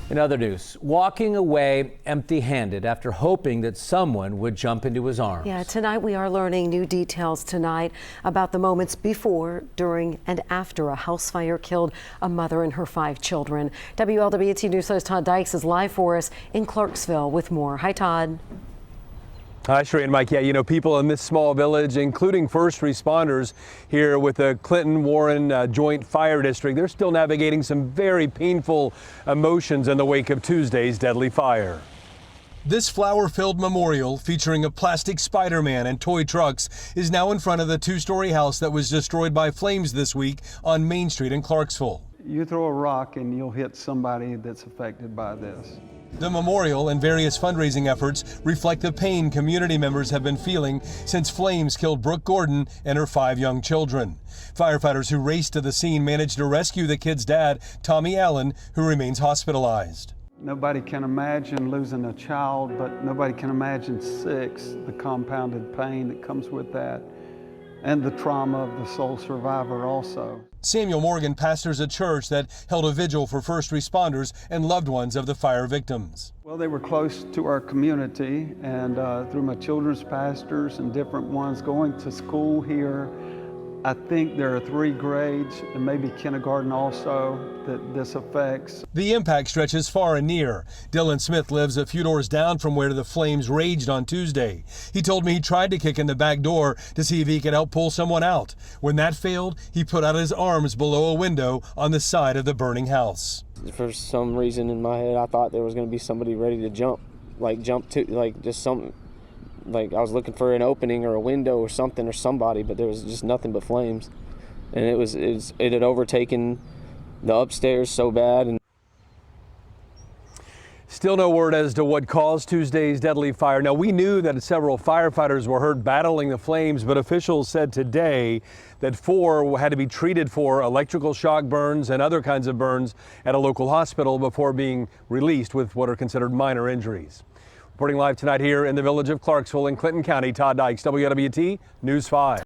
In other news, walking away empty-handed after hoping that someone would jump into his arms. Yeah, tonight we are learning new details tonight about the moments before, during, and after a house fire killed a mother and her 5 children. WLWT News host Todd Dykes is live for us in Clarksville with more. Hi, Todd. Hi, Sheree and Mike. Yeah, you know, people in this small village, including first responders here with the Clinton-Warren Joint Fire District, they're still navigating some very painful emotions in the wake of Tuesday's deadly fire. This flower-filled memorial featuring a plastic Spider-Man and toy trucks is now in front of the 2-story house that was destroyed by flames this week on Main Street in Clarksville. You throw a rock and you'll hit somebody that's affected by this. The memorial and various fundraising efforts reflect the pain community members have been feeling since flames killed Brooke Gordon and her 5 young children. Firefighters who raced to the scene managed to rescue the kid's dad, Tommy Allen, who remains hospitalized. Nobody can imagine losing a child, but nobody can imagine 6, the compounded pain that comes with that, and the trauma of the sole survivor also. Samuel Morgan pastors a church that held a vigil for first responders and loved ones of the fire victims. Well, they were close to our community, and through my children's pastors and different ones going to school here, I think there are 3 grades and maybe kindergarten also that this affects. The impact stretches far and near. Dylan Smith lives a few doors down from where the flames raged on Tuesday. He told me he tried to kick in the back door to see if he could help pull someone out. When that failed, he put out his arms below a window on the side of the burning house. For some reason in my head, I thought there was going to be somebody ready to jump just something. Like I was looking for an opening or a window or something or somebody, but there was just nothing but flames, and it had overtaken the upstairs so bad. And still no word as to what caused Tuesday's deadly fire. Now, we knew that several firefighters were hurt battling the flames, but officials said today that 4 had to be treated for electrical shock burns and other kinds of burns at a local hospital before being released with what are considered minor injuries. Reporting live tonight here in the village of Clarksville in Clinton County, Todd Dykes, WLWT News 5.